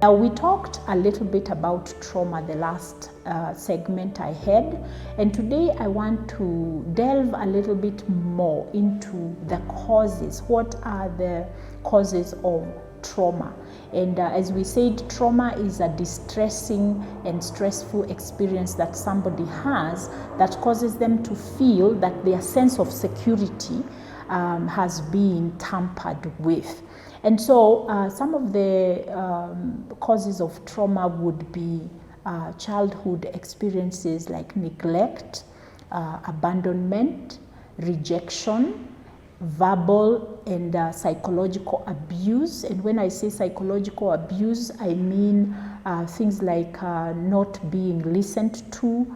Now, we talked a little bit about trauma the last segment I had, and today I want to delve a little bit more into the causes. What are the causes of trauma? And as we said, trauma is a distressing and stressful experience that somebody has that causes them to feel that their sense of security has been tampered with. And so some of the causes of trauma would be childhood experiences like neglect, abandonment, rejection, verbal and psychological abuse. And when I say psychological abuse, I mean things like not being listened to,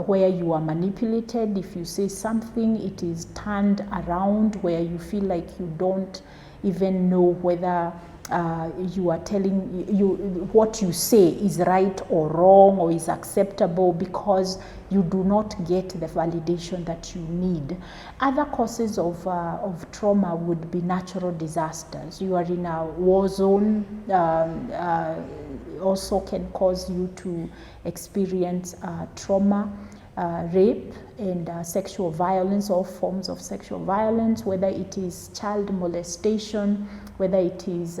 where you are manipulated. If you say something, it is turned around where you feel like you don't even know whether you are telling you what you say is right or wrong or is acceptable, because you do not get the validation that you need. Other causes of trauma would be natural disasters. You are in a war zone, also can cause you to experience trauma. Rape and sexual violence, all forms of sexual violence, whether it is child molestation, whether it is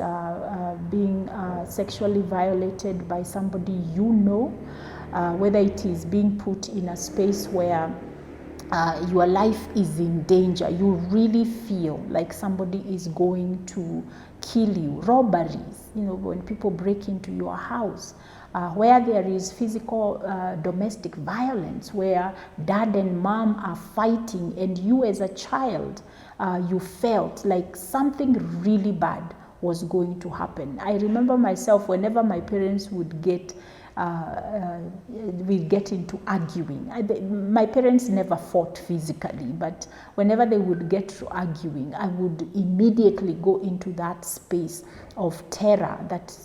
being sexually violated by somebody you know, whether it is being put in a space where your life is in danger. You really feel like somebody is going to kill you. Robberies, when people break into your house, where there is physical domestic violence, where dad and mom are fighting, and you as a child, you felt like something really bad was going to happen. I remember myself, whenever my parents would get into arguing. My parents never fought physically, but whenever they would get to arguing, I would immediately go into that space of terror that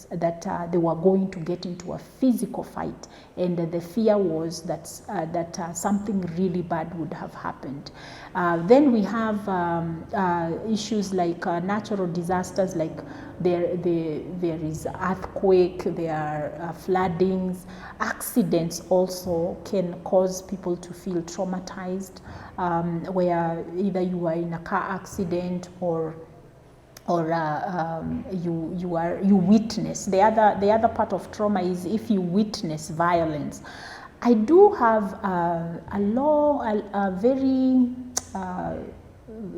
they were going to get into a physical fight, and the fear was that something really bad would have happened. Then we have issues like natural disasters, like there is earthquake, there are floodings. Accidents also can cause people to feel traumatized, where either you are in a car accident or you witness. The other part of trauma is if you witness violence. I do have a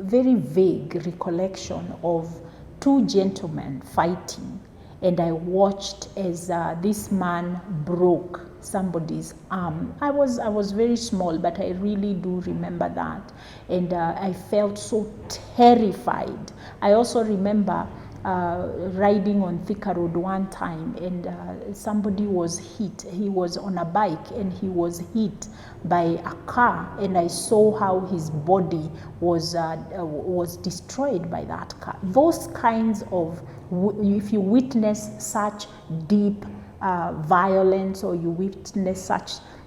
very vague recollection of two gentlemen fighting, and I watched as this man broke somebody's arm. I was very small, but I really do remember that, and I felt so terrified. I also remember riding on Thika Road one time, and somebody was hit. He was on a bike and he was hit by a car, and I saw how his body was destroyed by that car. Those kinds of, if you witness such deep violence, or you witness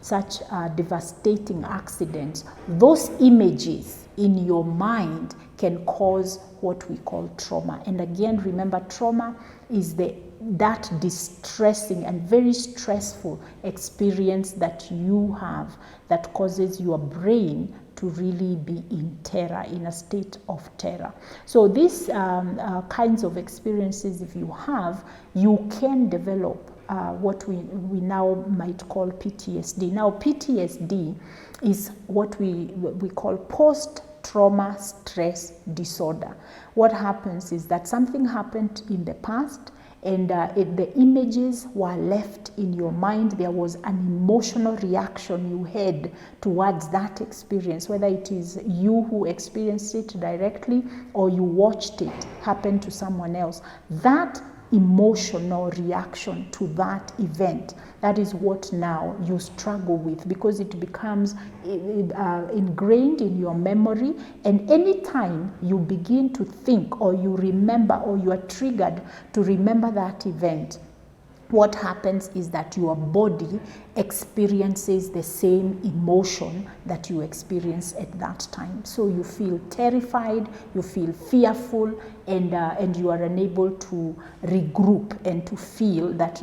such devastating accidents, those images in your mind can cause what we call trauma. And again, remember, trauma is that distressing and very stressful experience that you have that causes your brain to really be in terror, in a state of terror. So these kinds of experiences, if you have, you can develop what we now might call PTSD. Now, PTSD is what we call post-trauma stress disorder. What happens is that something happened in the past, and the images were left in your mind. There was an emotional reaction you had towards that experience, whether it is you who experienced it directly or you watched it happen to someone else. That emotional reaction to that event, that is what now you struggle with, because it becomes ingrained in your memory, and anytime you begin to think or you remember or you are triggered to remember that event, what happens is that your body experiences the same emotion that you experience at that time. So you feel terrified, you feel fearful, and you are unable to regroup and to feel that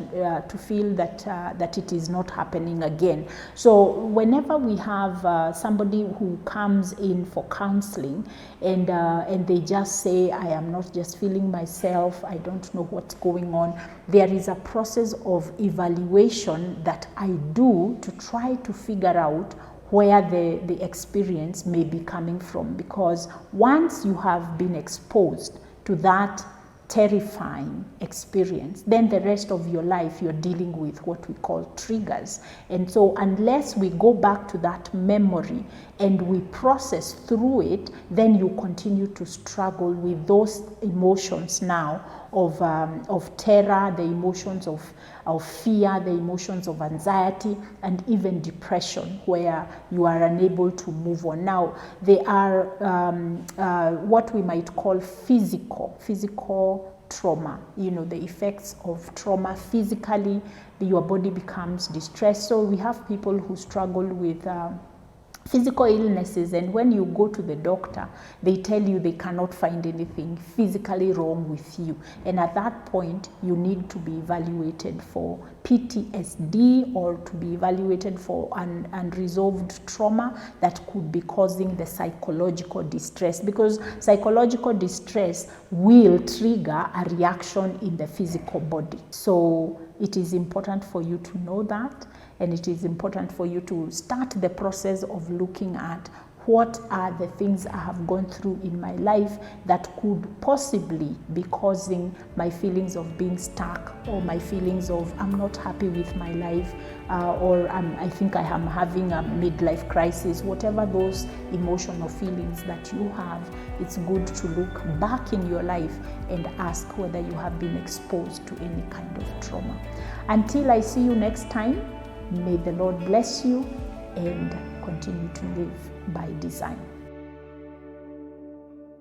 that it is not happening again. So whenever we have somebody who comes in for counseling and they just say, I am not just feeling myself, I don't know what's going on, there is a process of evaluation that I do to try to figure out where the experience may be coming from. Because once you have been exposed to that terrifying experience, then the rest of your life you're dealing with what we call triggers. And so unless we go back to that memory and we process through it, then you continue to struggle with those emotions now of terror, the emotions of fear, the emotions of anxiety, and even depression, where you are unable to move on. Now, they are what we might call physical trauma, the effects of trauma physically, your body becomes distressed. So we have people who struggle with physical illnesses, and when you go to the doctor, they tell you they cannot find anything physically wrong with you, and at that point you need to be evaluated for PTSD or to be evaluated for an unresolved trauma that could be causing the psychological distress, because psychological distress will trigger a reaction in the physical body. So it is important for you to know that, and it is important for you to start the process of looking at what are the things I have gone through in my life that could possibly be causing my feelings of being stuck, or my feelings of I'm not happy with my life, or I think I am having a midlife crisis. Whatever those emotional feelings that you have, it's good to look back in your life and ask whether you have been exposed to any kind of trauma. Until I see you next time, may the Lord bless you and continue to live by design.